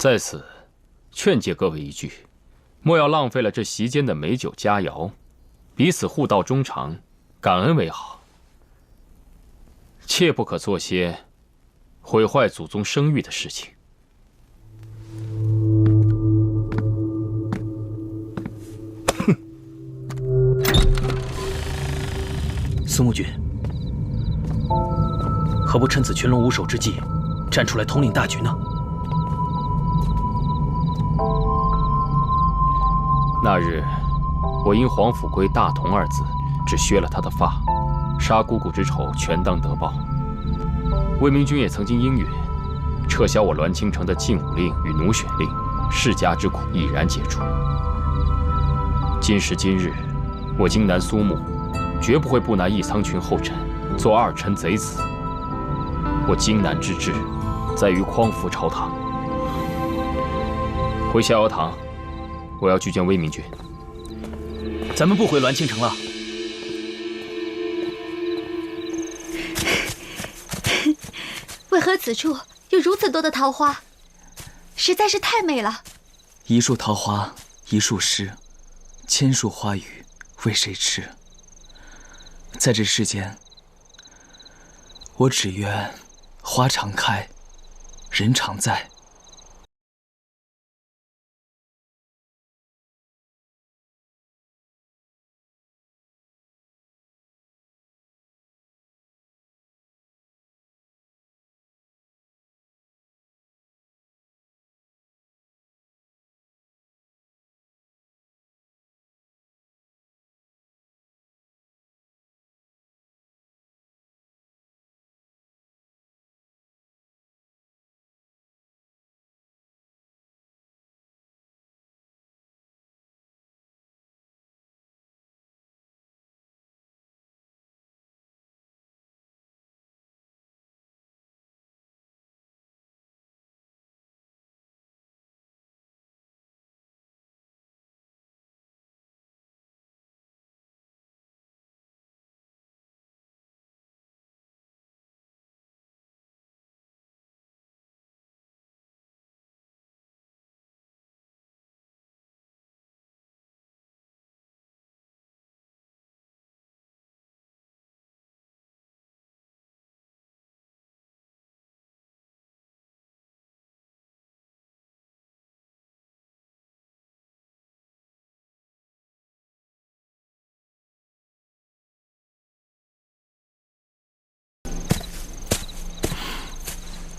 在此，劝诫各位一句：莫要浪费了这席间的美酒佳肴，彼此互道衷肠，感恩为好。切不可做些毁坏祖宗声誉的事情。哼！苏木君，何不趁此群龙无首之际，站出来统领大局呢？那日，我因黄甫圭大同二字，只削了他的发，杀姑姑之仇，全当得报。魏明君也曾经应允，撤销我栾清城的禁武令与奴选令，世家之苦已然解除。今时今日，我荆南苏木，绝不会不拿义苍群后尘做二臣贼子。我荆南之志，在于匡扶朝堂。回逍遥堂，我要去见魏明君。咱们不回栾清城了。为何此处有如此多的桃花？实在是太美了。一树桃花一树湿，千树花雨为谁痴？在这世间，我只愿花常开，人常在。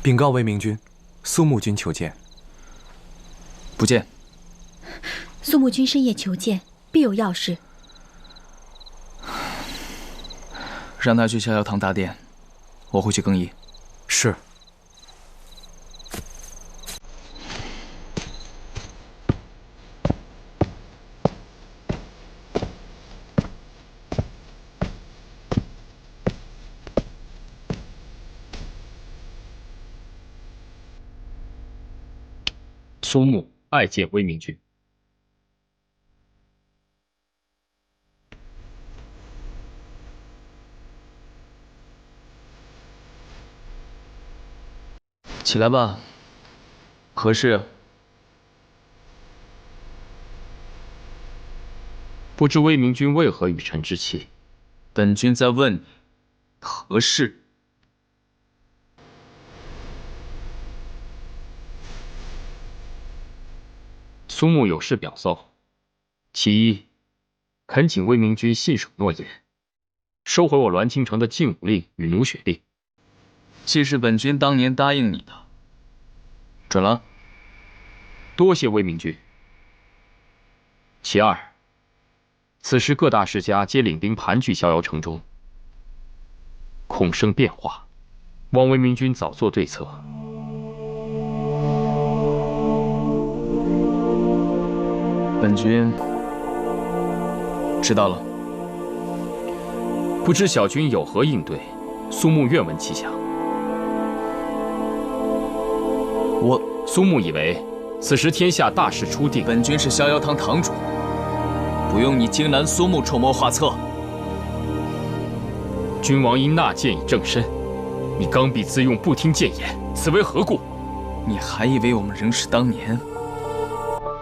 禀告魏明君，苏木君求见。不见。苏木君深夜求见，必有要事。让他去逍遥堂大殿，我会去更衣。是。苏木爱见魏明君。起来吧。何事？不知魏明君为何与臣置气？本君在问你，何事？苏木有事表奏，其一，恳请魏明君信守诺言，收回我栾清城的禁武令与奴血令。既是本君当年答应你的，准了。多谢魏明君。其二，此时各大世家皆领兵盘踞逍遥城中，恐生变化，望魏明君早做对策。本君知道了。不知小君有何应对？苏木愿闻其详。苏木以为此时天下大势初定，本君是逍遥堂堂主，不用你荆南苏木筹谋画策。君王因纳谏以正身，你刚愎自用，不听谏言，此为何故？你还以为我们仍是当年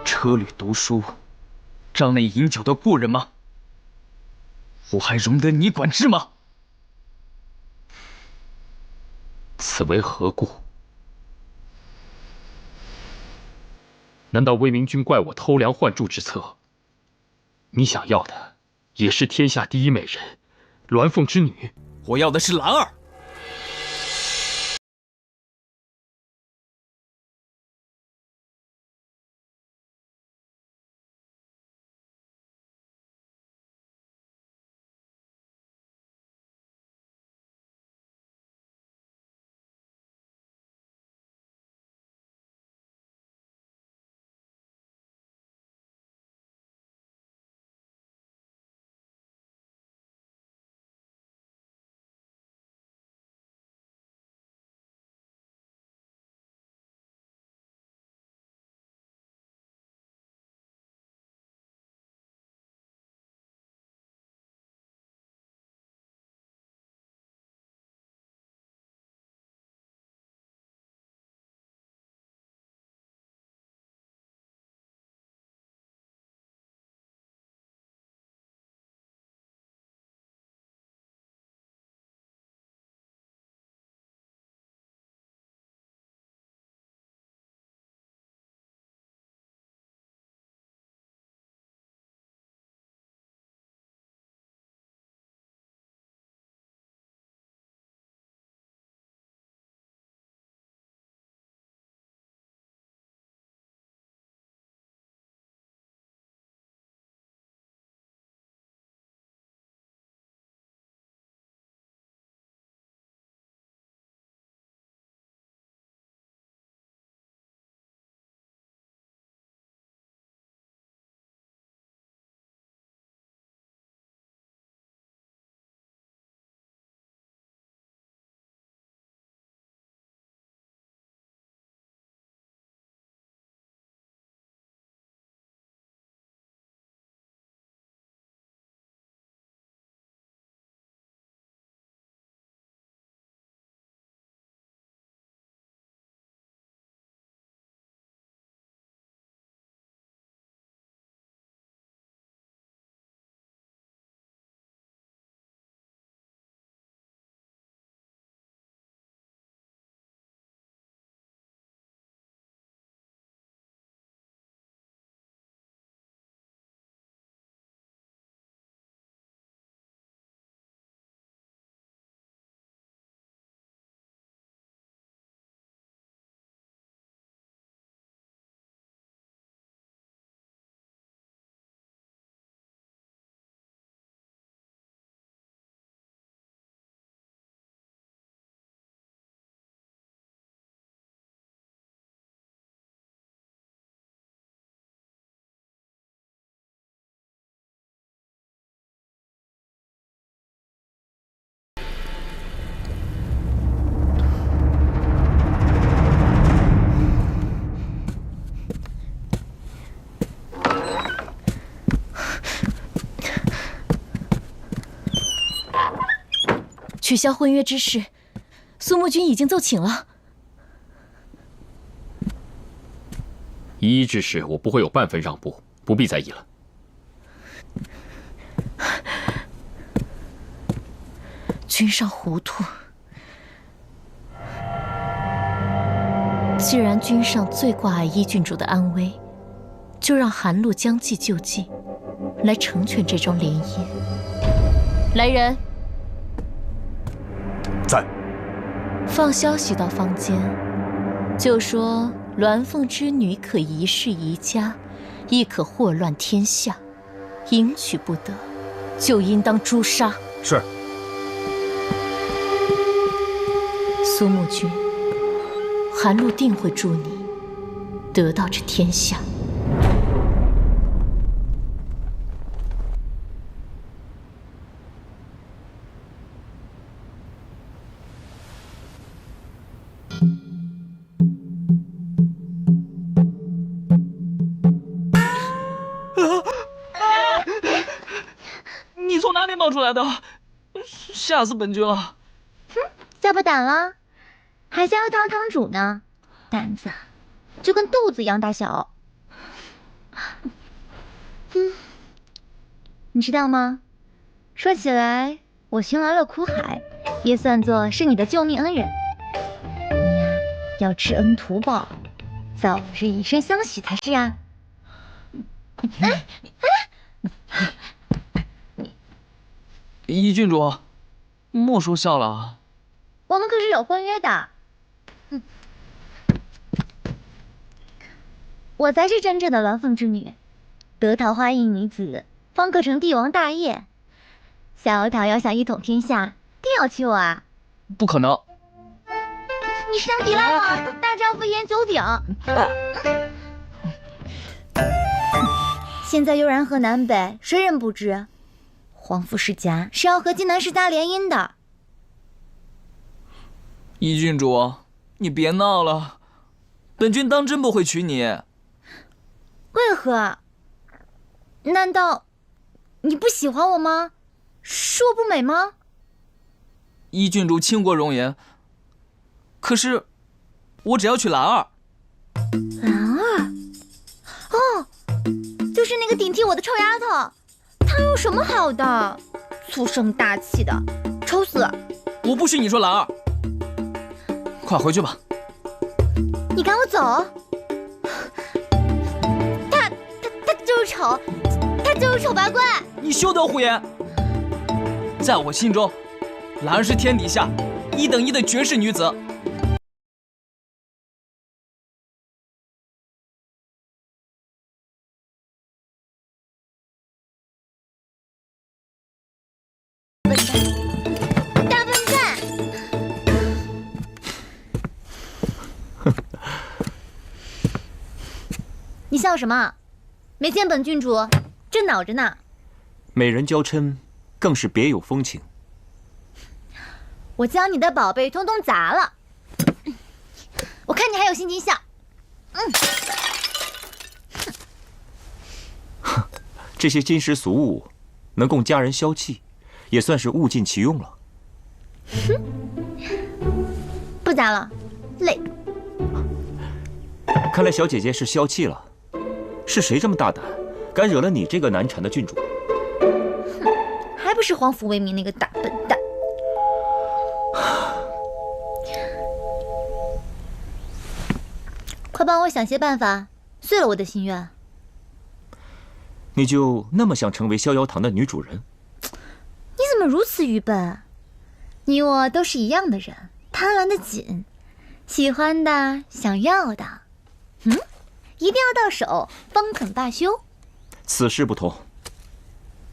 车旅读书、帐内饮酒的故人吗？我还容得你管制吗？此为何故？难道魏明君怪我偷梁换柱之策？你想要的也是天下第一美人，鸾凤之女？我要的是兰儿。取消婚约之事，苏木君已经奏请了。依依之事，我不会有半分让步，不必在意了。君上糊涂。既然君上最挂碍依郡主的安危，就让韩露将计就计，来成全这桩联姻。来人，在。放消息到坊间，就说鸾凤之女可一世宜家，亦可祸乱天下，迎娶不得，就应当诛杀。是。苏木君，韩露定会助你得到这天下。你从哪里冒出来的？吓死本君了！哼，下不胆了，还想要当堂主呢？胆子，就跟豆子一样大小。你知道吗？说起来，我寻来了苦海，也算作是你的救命恩人。要知恩图报，早日以身相许才是啊！一郡主，莫说笑了，我们可是有婚约的。我才是真正的鸾凤之女，得桃花印女子，方可成帝王大业。小桃要想一统天下，定要娶我啊！不可能！你是想抵赖吗？大丈夫饮酒鼎。现在悠然河南北，谁人不知？皇甫世家是要和荆南世家联姻的。一郡主，你别闹了，本君当真不会娶你。为何？难道你不喜欢我吗？是我不美吗？一郡主倾国容颜，可是我只要娶兰儿。兰儿？哦，就是那个顶替我的臭丫头。她有什么好的？粗声大气的，丑死！我不许你说兰儿，快回去吧。你赶我走？她就是丑，她就是丑八怪！你休得胡言！在我心中，兰儿是天底下1等1的绝世女子。大笨蛋！你笑什么？没见本郡主正恼着呢。美人娇嗔，更是别有风情。我将你的宝贝通通砸了，我看你还有心情笑。这些金石俗物能供家人消气，也算是物尽其用了。不砸了，累。看来小姐姐是消气了。是谁这么大胆，敢惹了你这个难缠的郡主？还不是皇甫为民那个大笨蛋。快帮我想些办法，遂了我的心愿。你就那么想成为逍遥堂的女主人？你怎么如此愚笨？你我都是一样的人，贪婪的紧，喜欢的，想要的，一定要到手方肯罢休。此事不同。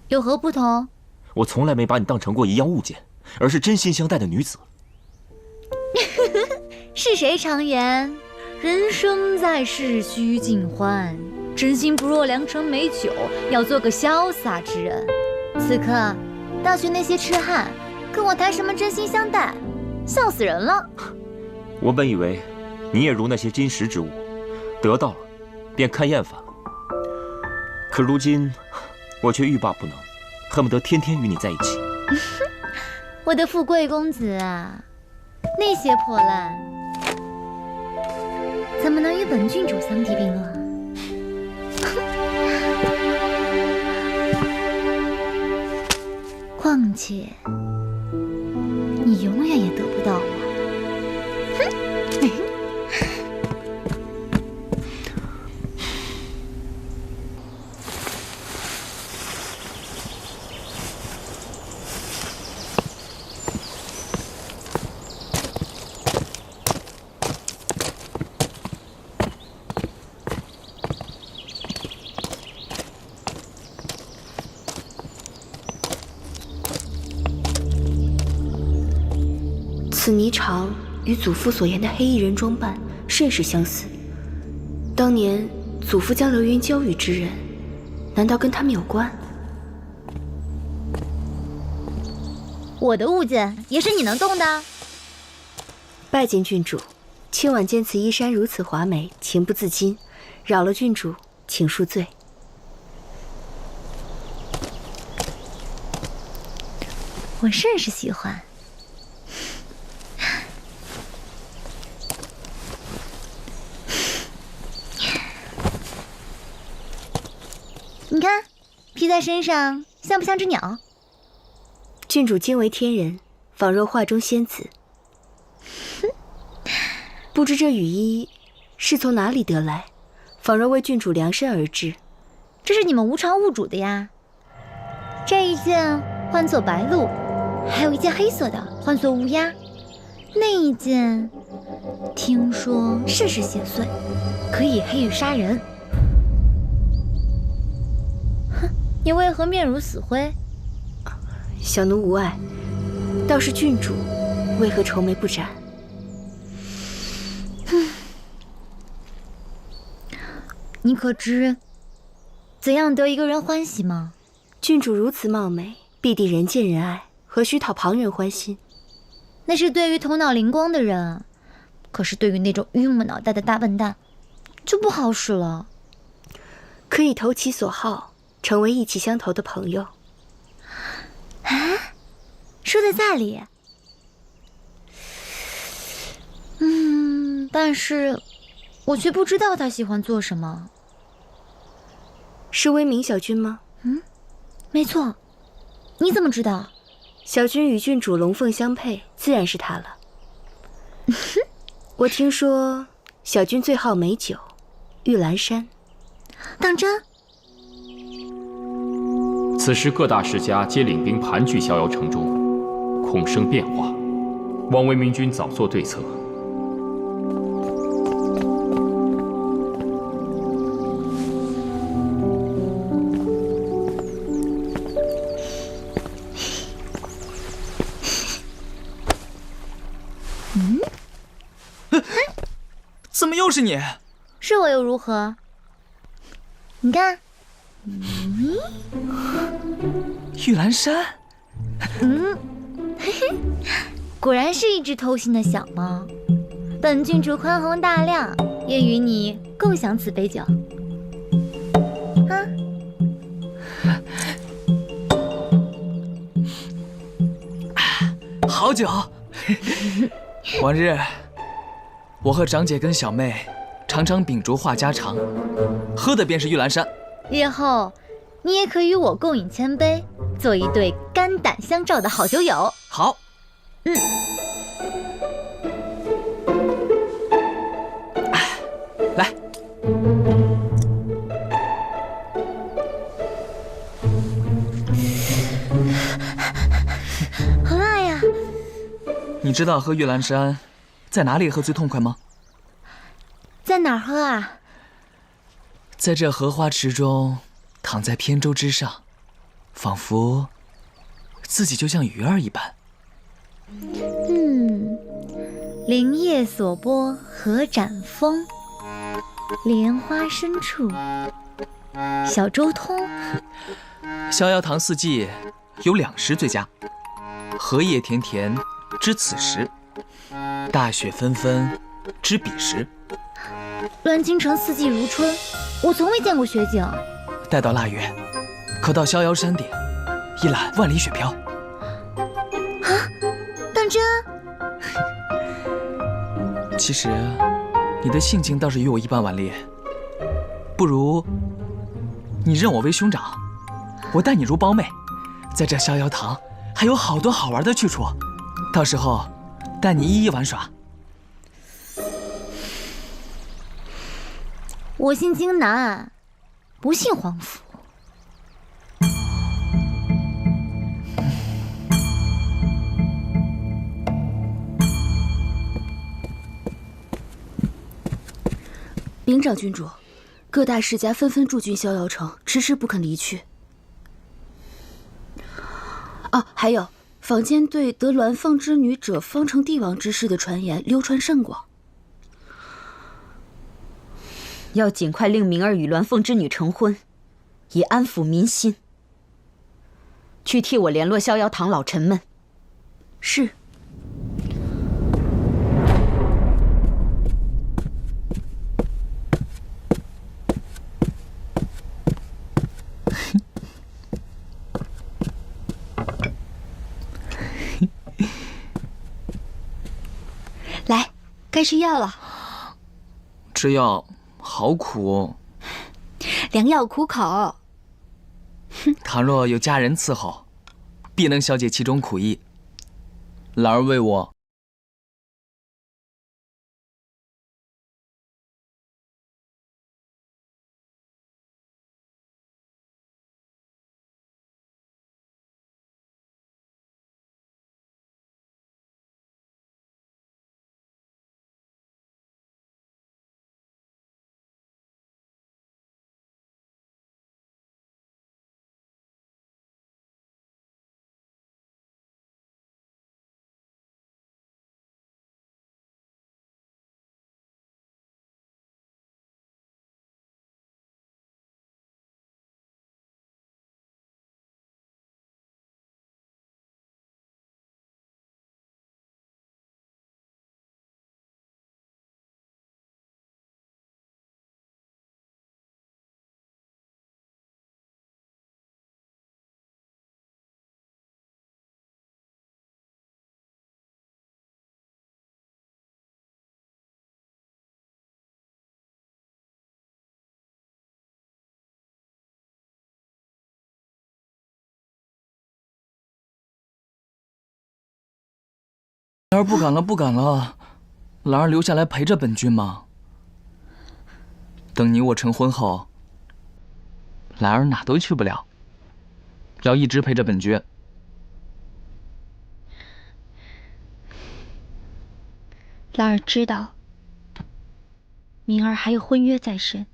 有何不同？我从来没把你当成过一样物件，而是真心相待的女子。是谁常言人生在世须尽欢，真心不若良辰美酒，要做个潇洒之人。此刻大学那些痴汉跟我谈什么真心相待，笑死人了。我本以为你也如那些金石之物，得到了便看厌烦了，可如今我却欲罢不能，恨不得天天与你在一起。我的富贵公子啊，那些破烂怎么能与本郡主相提并论？况且你永远也得不到我。此霓裳与祖父所言的黑衣人装扮甚是相似。当年祖父将流云交予之人，难道跟他们有关？我的物件也是你能动的。拜见郡主，卿晚见此衣衫如此华美，情不自禁，扰了郡主，请恕罪。我甚是喜欢。你看，披在身上像不像只鸟？郡主惊为天人，仿若画中仙子。不知这羽衣是从哪里得来，仿若为郡主量身而制。这是你们无常物主的呀。这一件唤作白鹿，还有一件黑色的唤作乌鸦。那一件听说甚是邪祟，可以黑羽杀人。哼，你为何面如死灰？小奴无碍，倒是郡主为何愁眉不展？你可知怎样得一个人欢喜吗？郡主如此貌美，必定人见人爱，何须讨旁人欢心？那是对于头脑灵光的人，可是对于那种榆木脑袋的大笨蛋，就不好使了。可以投其所好，成为意气相投的朋友。啊，说的在理。但是我却不知道他喜欢做什么。是威明小君吗？没错。你怎么知道？小君与郡主龙凤相配，自然是他了。我听说小君最好美酒，玉兰山。当真？此时各大世家皆领兵盘踞逍遥城中，恐生变化，望威明君早作对策。怎么又是你？是我又如何？你看，玉兰山。果然是一只偷腥的小猫。本郡主宽宏大量，愿与你共享此杯酒。好酒。往日我和长姐跟小妹常常秉烛话家常，喝的便是玉兰山。日后你也可与我共饮千杯，做一对肝胆相照的好酒友。好。来。好辣呀！你知道喝玉兰山在哪里喝最痛快吗？在哪儿喝啊？在这荷花池中，躺在扁舟之上，仿佛自己就像鱼儿一般。林叶所拨何展风，莲花深处小舟通。逍遥堂四季有2时最佳，荷叶田田知此时，大雪纷纷知彼时。栾京城四季如春，我从未见过雪景。待到腊月，可到逍遥山顶一览万里雪飘。当真？其实你的性情倒是与我一般顽劣，不如你认我为兄长，我待你如胞妹。在这逍遥堂还有好多好玩的去处，到时候带你一一玩耍。我姓荆南，不姓皇甫。禀长郡主，各大世家纷纷驻军逍遥城，迟迟不肯离去。还有坊间对得鸾凤之女者方成帝王之事的传言流传甚广，要尽快令明儿与鸾凤之女成婚，以安抚民心。去替我联络逍遥堂老臣们。是。来，该吃药了。吃药好苦哦。良药苦口。倘若有佳人伺候，必能消解其中苦役。兰儿为我。兰儿不敢了，不敢了。兰儿留下来陪着本君嘛。等你我成婚后，兰儿哪都去不了，要一直陪着本君。兰儿知道，明儿还有婚约在身。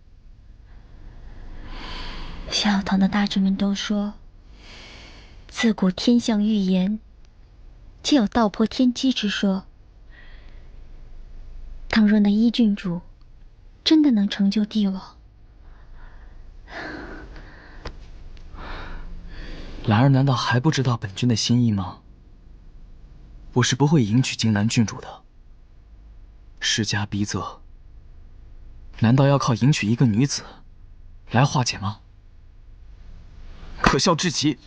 逍遥堂的大臣们都说，自古天象预言，皆有道破天机之说。倘若那一郡主真的能成就帝王，兰儿难道还不知道本君的心意吗？我是不会迎娶荆南郡主的。世家逼仄，难道要靠迎娶一个女子来化解吗？可笑至极！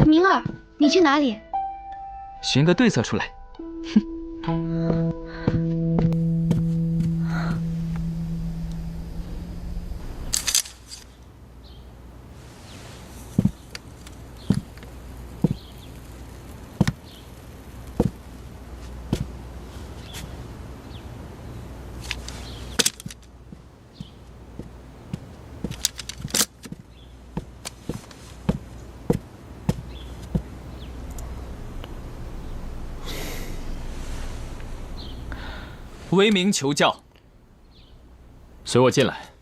明儿，你去哪里？寻个对策出来。威名求教，随我进来。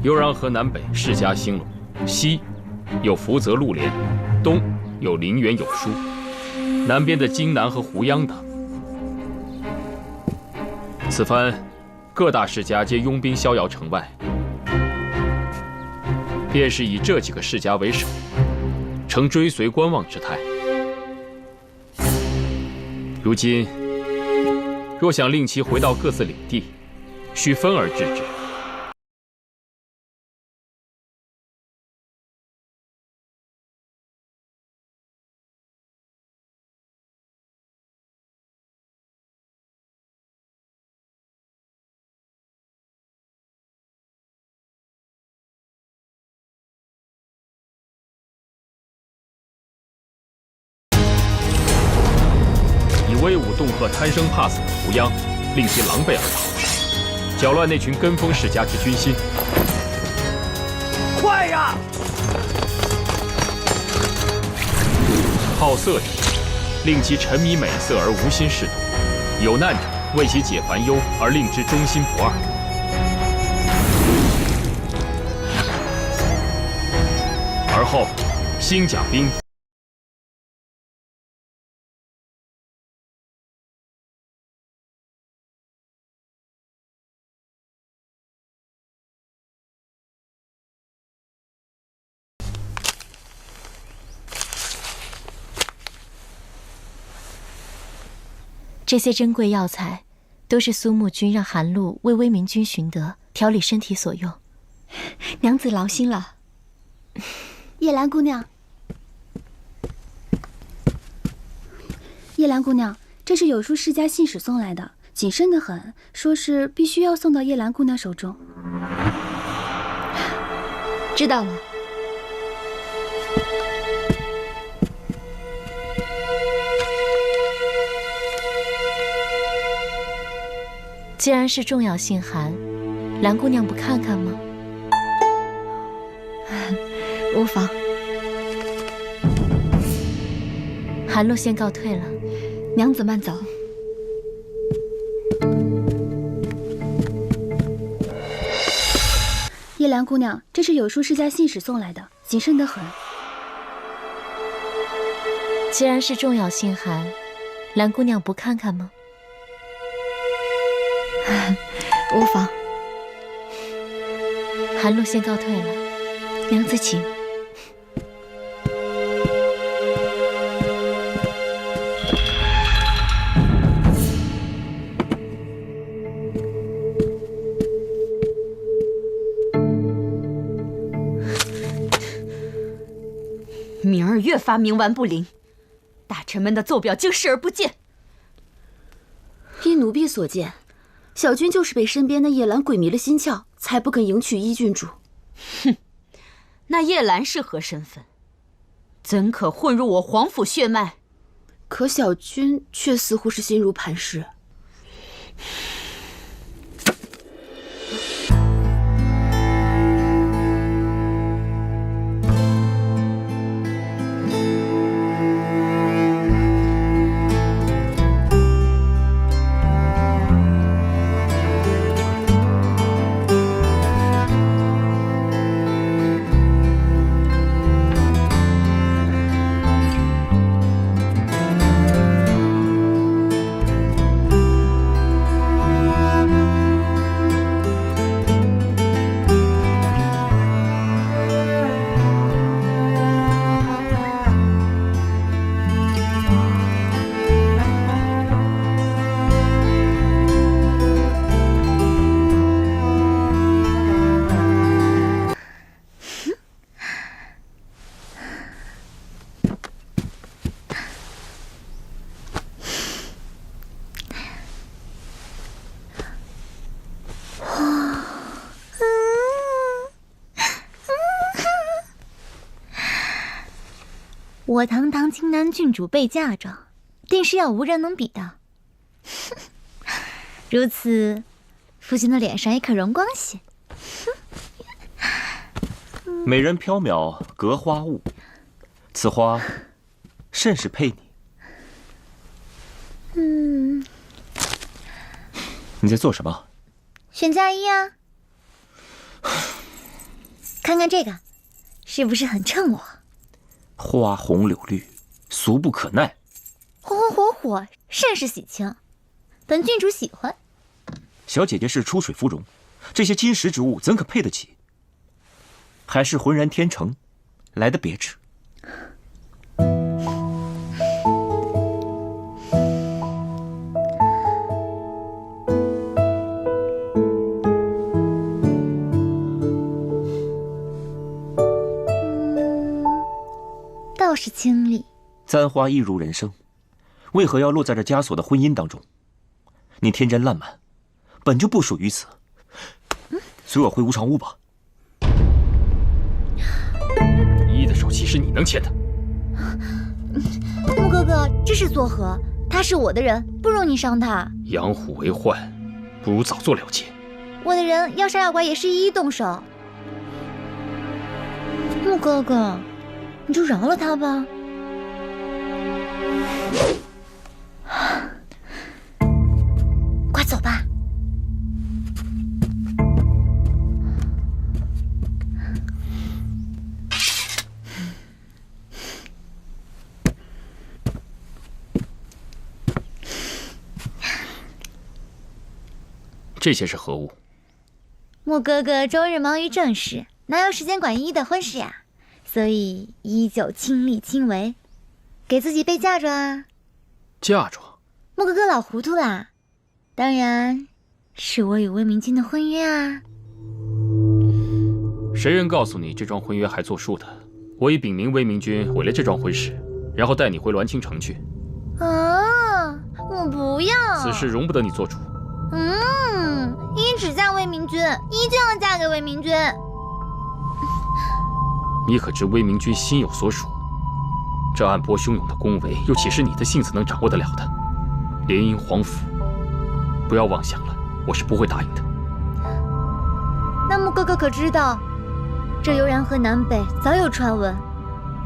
悠然河南北世家兴隆，西有福泽陆连，东有林园有书，南边的荆南和湖央等。此番各大世家皆拥兵逍遥城外，便是以这几个世家为首，呈追随观望之态。如今若想令其回到各自领地，需分而治之。威武恫吓、贪生怕死的胡央，令其狼狈而逃，搅乱那群跟风世家之军心。快呀！好色者，令其沉迷美色而无心侍读；有难者，为其解烦忧而令之忠心不二。而后，兴甲兵。这些珍贵药材，都是苏木君让韩露为威明君寻得，调理身体所用。娘子劳心了。叶兰姑娘，叶兰姑娘，这是有书世家信使送来的，谨慎得很，说是必须要送到叶兰姑娘手中。知道了。既然是重要信函，兰姑娘不看看吗？无妨。韩露先告退了，娘子慢走。叶兰姑娘，这是有书世家信使送来的，谨慎得很。既然是重要信函，兰姑娘不看看吗？无妨。韩露先告退了，娘子请。明儿越发冥顽不灵，大臣们的奏表竟视而不见。依奴婢所见，小君就是被身边的叶兰鬼迷了心窍，才不肯迎娶依郡主。哼，那叶兰是何身份？怎可混入我皇府血脉？可小君却似乎是心如磐石。我堂堂青南郡主被嫁妆，定是要无人能比的。如此，夫君的脸上也可容光些。美人缥缈隔花雾，此花甚是配你。你在做什么？选嫁衣啊。看看这个，是不是很衬我？花红柳绿，俗不可耐。红红火火，甚是喜庆，本郡主喜欢。小姐姐是出水芙蓉，这些金石之物怎可配得起？还是浑然天成，来得别致。倒是清丽。簪花一如人生，为何要落在这枷锁的婚姻当中？你天真烂漫，本就不属于此。随我回无常屋吧。依的手其实你能牵的。穆哥哥，这是作何？他是我的人，不容你伤他。养虎为患，不如早做了结。我的人要杀要剐也是一一动手。穆哥哥，你就饶了他吧。快走吧。这些是何物？穆哥哥周日忙于政事，哪有时间管依依的婚事呀？所以依旧亲力亲为，给自己备嫁妆啊。嫁妆？莫哥哥老糊涂啦，当然是我与魏明君的婚约啊。谁人告诉你这桩婚约还作数的？我已禀明魏明君毁了这桩婚事，然后带你回栾清城去。啊，我不要。此事容不得你做主。依只嫁魏明君，依旧要嫁给魏明君。你可知魏明君心有所属？这暗波汹涌的宫闱，又岂是你的性子能掌握得了的？联姻皇府，不要妄想了，我是不会答应的。那莫哥哥可知道，这悠然河南北早有传闻，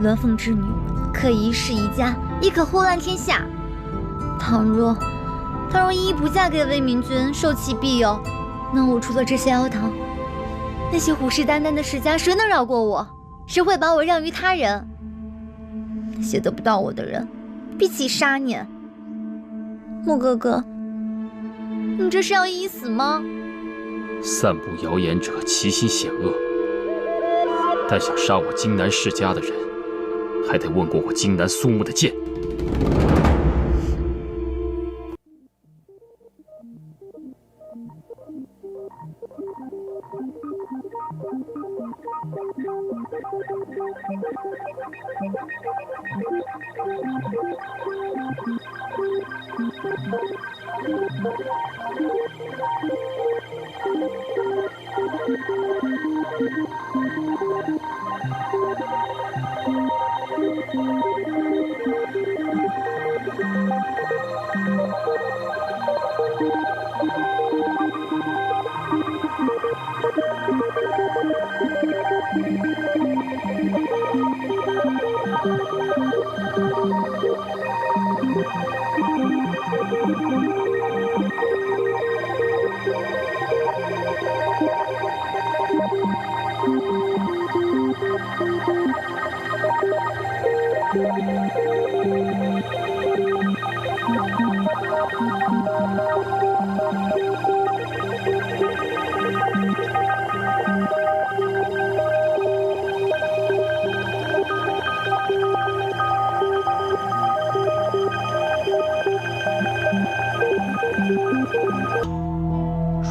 鸾凤之女可一世一家，亦可祸乱天下。倘若依依不嫁给魏明君，受其庇佑，那我除了这逍遥堂，那些虎视眈眈的世家，谁能饶过我？谁会把我让于他人？那些得不到我的人，必起杀念。莫哥哥，你这是要依依死吗？散布谣言者其心险恶，但想杀我荆南世家的人，还得问过我荆南苏木的剑。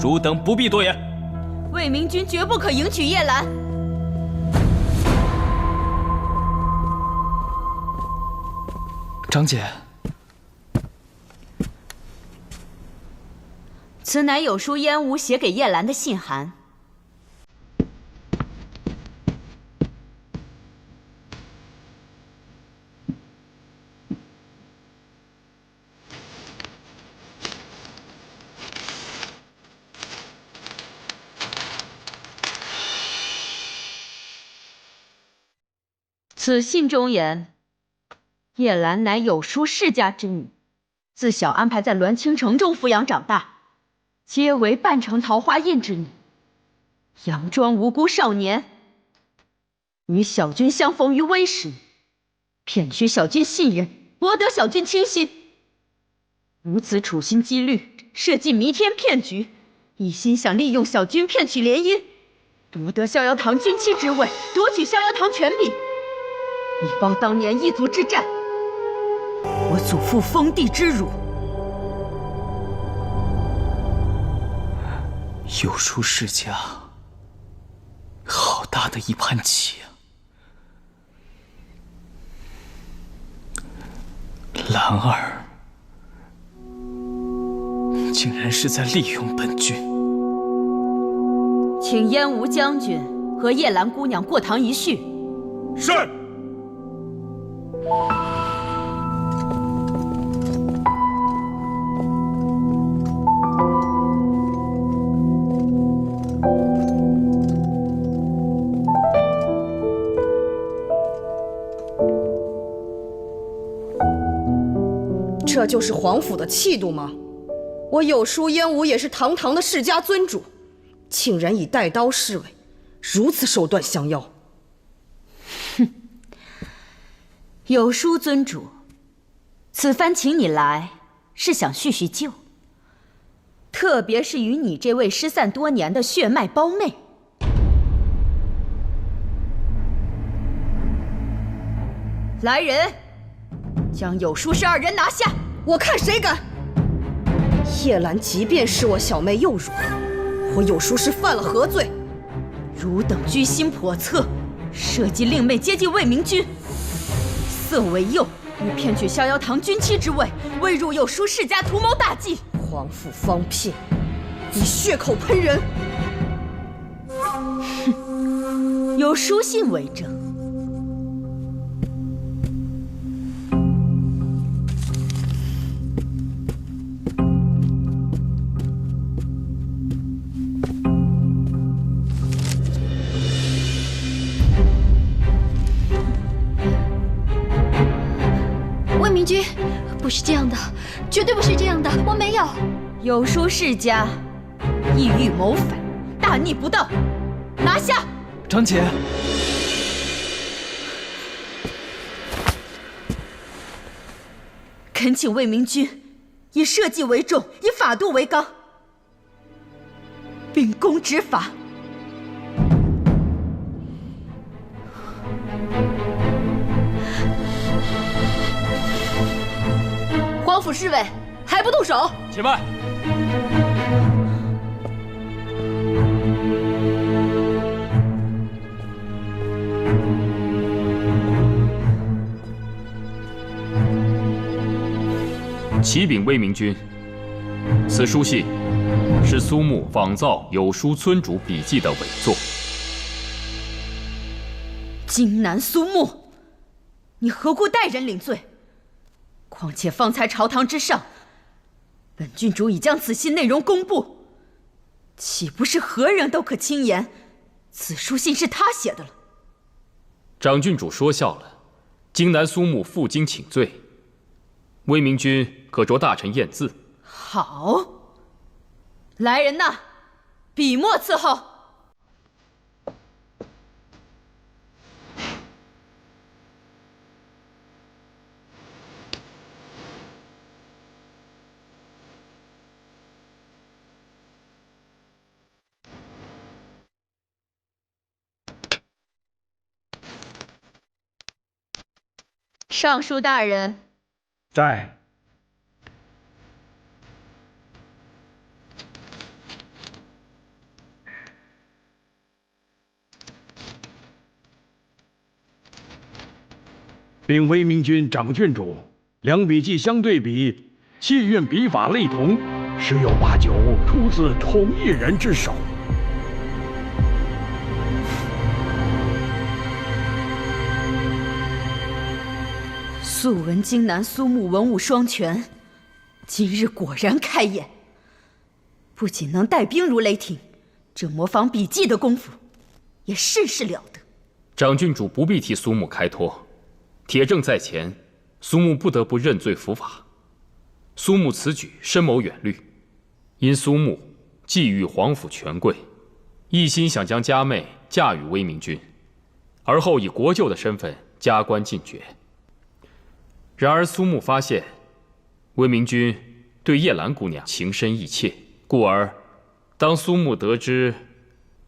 汝等不必多言。魏明君绝不可迎娶叶兰。长姐，此乃有书燕无写给叶兰的信函。此信中言，叶兰乃有书世家之女，自小安排在栾清城中抚养长大，皆为半城桃花印之女，佯装无辜少年，与小君相逢于微时，骗取小君信任，博得小君倾心。如此处心积虑，设计弥天骗局，一心想利用小君骗取联姻，夺得逍遥堂君妻之位，夺取逍遥堂权柄，以报当年一族之战，我祖父封地之辱。有书世家，好大的一盘棋啊！兰儿竟然是在利用本君。请燕吴将军和叶兰姑娘过堂一叙。是。这就是皇府的气度吗？我有书燕吴也是堂堂的世家尊主，竟然以带刀侍卫，如此手段相邀。哼，有书尊主，此番请你来，是想叙叙旧，特别是与你这位失散多年的血脉胞妹。来人，将有书氏二人拿下！我看谁敢！叶兰即便是我小妹幼乳，我有书是犯了何罪？汝等居心叵测，设计令妹接近魏明君，色为诱，欲骗取逍遥堂君妻之位，为入有书世家图谋大计。皇甫方聘，你血口喷人！哼，有书信为证。魏明君，不是这样的，绝对不是这样的，我没有。有书世家意欲谋反，大逆不道，拿下！长姐，恳请魏明君以社稷为重，以法度为纲，秉公执法。皇甫侍卫还不动手？且慢！启禀魏明君，此书信是苏木仿造有书村主笔记的伪作。荆南苏木，你何故带人领罪？况且方才朝堂之上，本郡主已将此信内容公布，岂不是何人都可轻言此书信是他写的了？长郡主说笑了，荆南苏木负荆请罪，魏明君可着大臣验字。好，来人呐，笔墨伺候。尚书大人，在。禀魏明君、长郡主，两笔记相对比，气韵笔法类同，十有八九出自同一人之手。素闻荆南苏木文武双全，今日果然开眼。不仅能带兵如雷霆，这模仿笔记的功夫也甚是了得。长郡主不必替苏木开脱，铁证在前，苏木不得不认罪伏法。苏木此举深谋远虑，因苏木觊觎皇府权贵，一心想将家妹嫁与魏明君，而后以国舅的身份加官进爵。然而苏木发现，魏明君对叶兰姑娘情深意切，故而当苏木得知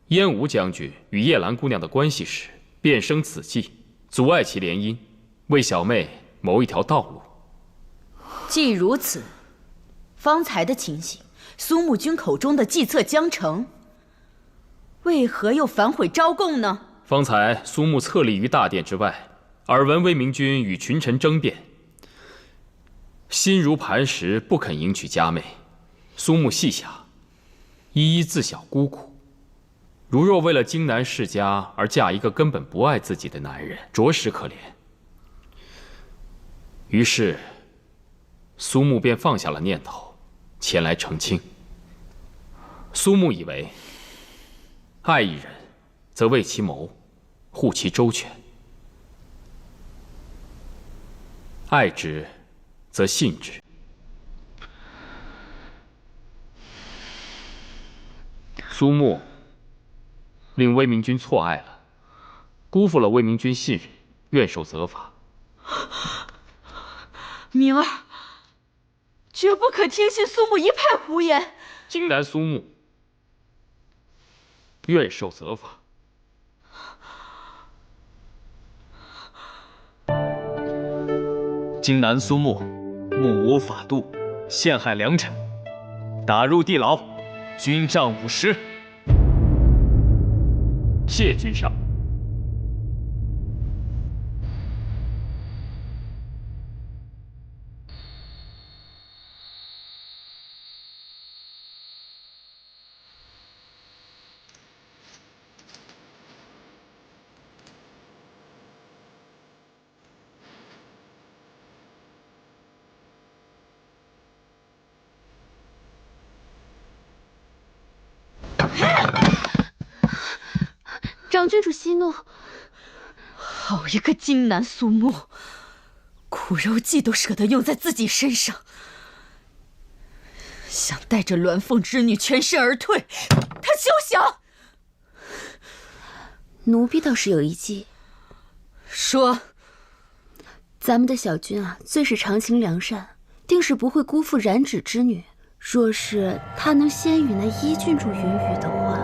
燕吴将军与叶兰姑娘的关系时，便生此计，阻碍其联姻，为小妹谋一条道路。既如此，方才的情形，苏木君口中的计策将成，为何又反悔招供呢？方才苏木侧立于大殿之外，耳闻魏明君与群臣争辩，心如磐石，不肯迎娶家妹。苏木细想，依依自小孤苦，如若为了荆南世家而嫁一个根本不爱自己的男人，着实可怜。于是苏木便放下了念头，前来澄清。苏木以为，爱一人，则为其谋，护其周全；爱之，则信之。苏木令魏明君错爱了，辜负了魏明君信任，愿受责罚。明儿，绝不可听信苏木一派胡言。荆南苏木愿受责罚。荆南苏木目无法度，陷害良臣，打入地牢，军杖50。谢君上。长郡主息怒。好一个金南苏木，苦肉计都舍得用在自己身上，想带着鸾凤之女全身而退，他休想！奴婢倒是有一计。说，咱们的小君啊，最是长情良善，定是不会辜负染指之女。若是他能先与那一郡主云雨的话，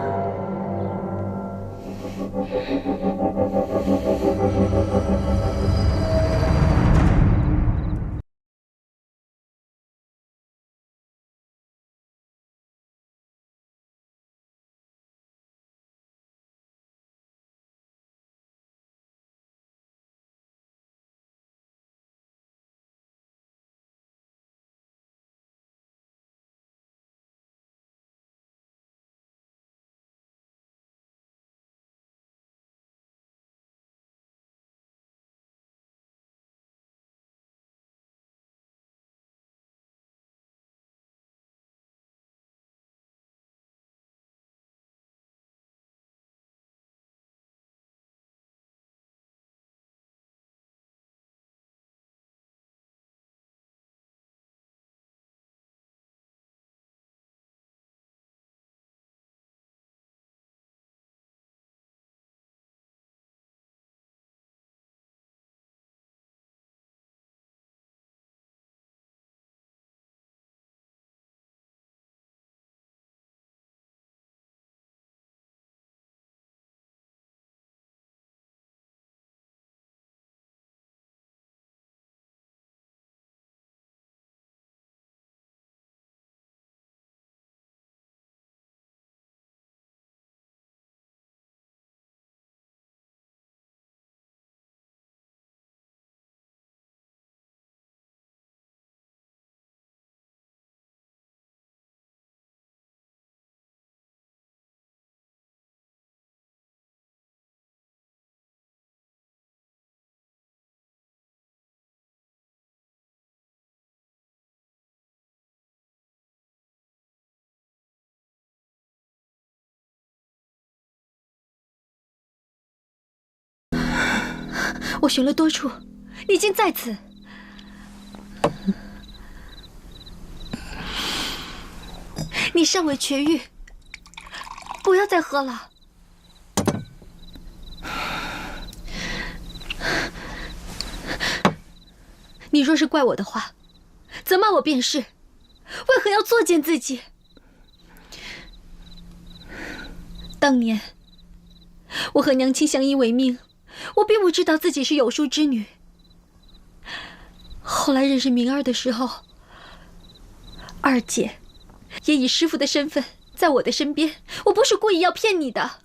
我寻了多处，你竟在此。你尚未痊愈，不要再喝了。你若是怪我的话，责骂我便是，为何要作践自己？当年我和娘亲相依为命，我并不知道自己是有淑之女。后来认识明儿的时候，二姐也以师傅的身份在我的身边，我不是故意要骗你的。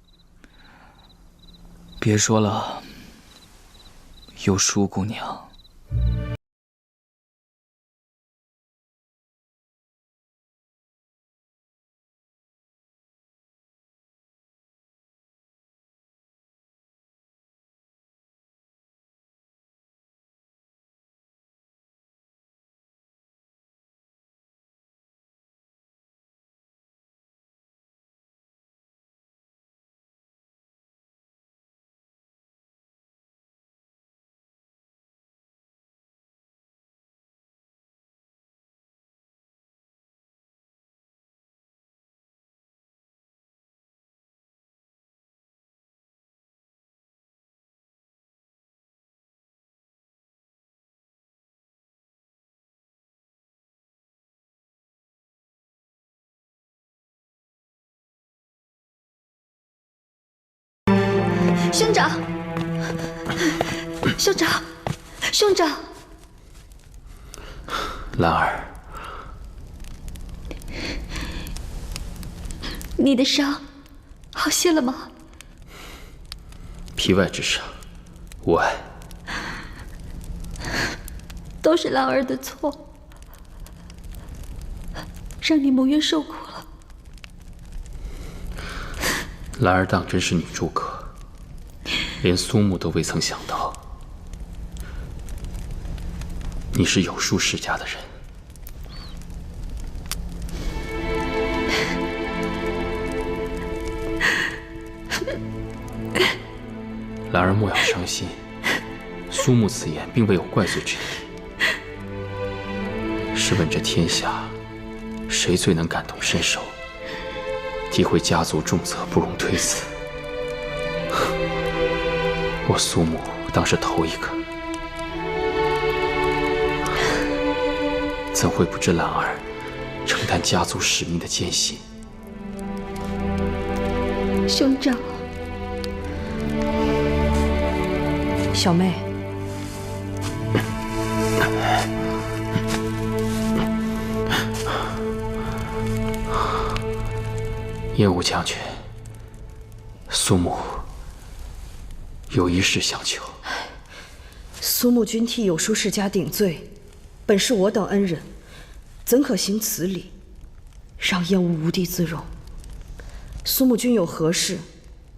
别说了，有淑姑娘。兄长，兄长，兄长，兰儿，你的伤好些了吗？皮外之伤，无碍。都是兰儿的错，让你蒙冤受苦了。兰儿当真是女诸葛，连苏木都未曾想到，你是有术世家的人。兰儿莫要伤心，苏木此言并未有怪罪之意。试问这天下，谁最能感同身受，体会家族重责不容推辞？我苏木当是头一个，怎会不知兰儿承担家族使命的艰辛？兄长，小妹，燕武将军，苏木有一事相求。苏木君替有书世家顶罪，本是我等恩人，怎可行此礼，让燕无无地自容？苏木君有何事，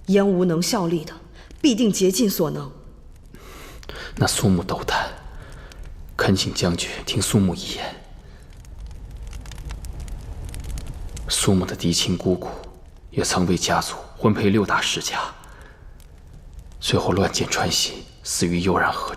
燕无能效力的，必定竭尽所能。那苏木斗胆，恳请将军听苏木一言。苏木的嫡亲姑姑也曾为家族婚配6大世家，最后乱箭穿心，死于悠然河。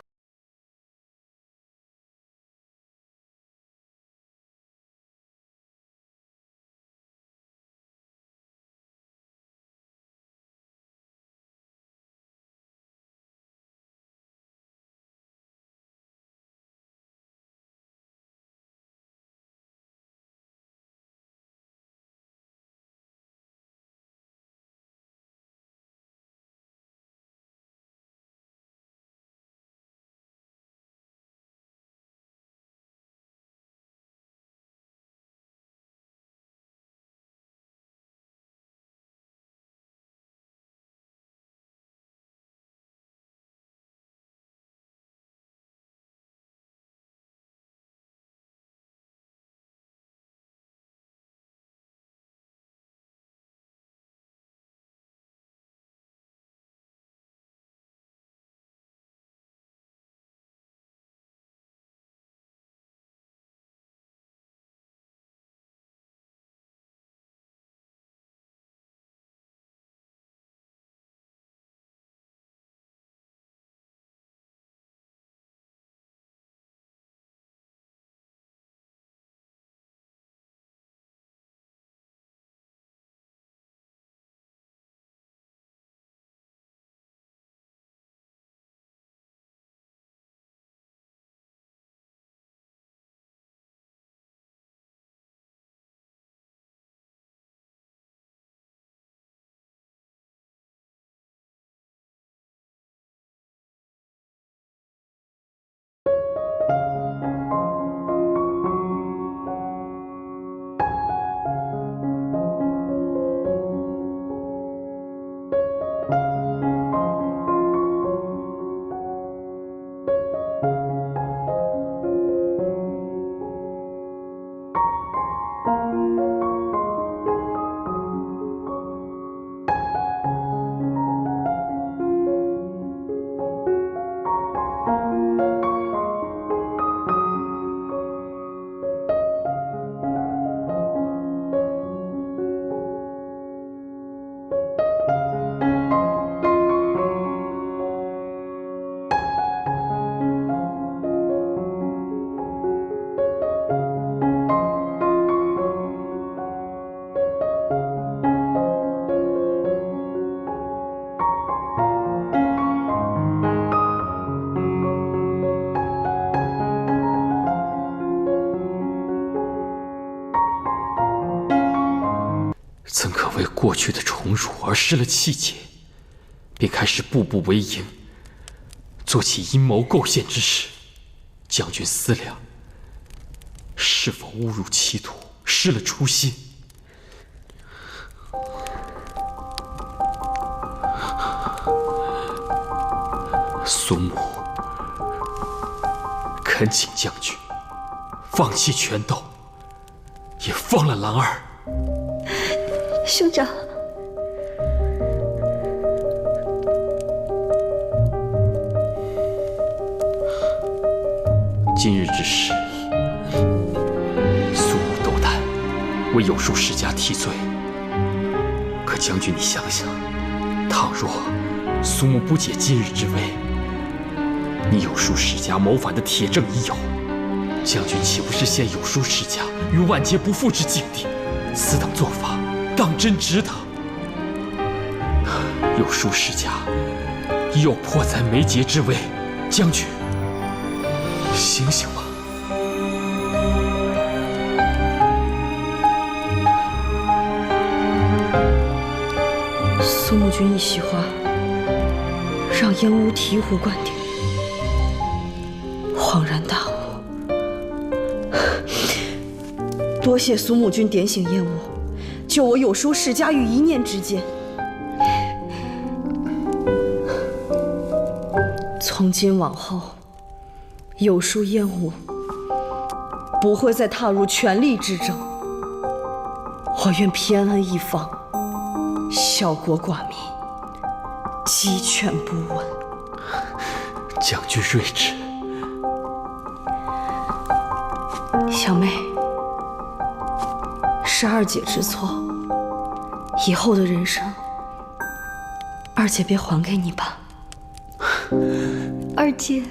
怎可为过去的宠辱而失了气节，便开始步步为营，做起阴谋构陷之事？将军思量，是否误入歧途，失了初心？苏木，恳请将军放弃拳斗，也放了兰儿。兄长，今日之事，苏木斗胆为有术世家替罪。可将军，你想想，倘若苏木不解今日之危，你有术世家谋反的铁证已有，将军岂不是陷有术世家于万劫不复之境地？此等做法，当真值得？有术世家已有迫在眉睫之危，将军，醒醒吧！苏木君一席话，让燕乌醍醐灌顶，恍然大悟。多谢苏木君点醒燕乌，救我有书世家于一念之间。从今往后，有书燕乌不会再踏入权力之争。我愿偏安一方，小国寡民，鸡犬不闻。将军睿智。小妹，是二姐知错，以后的人生，二姐便还给你吧。二姐。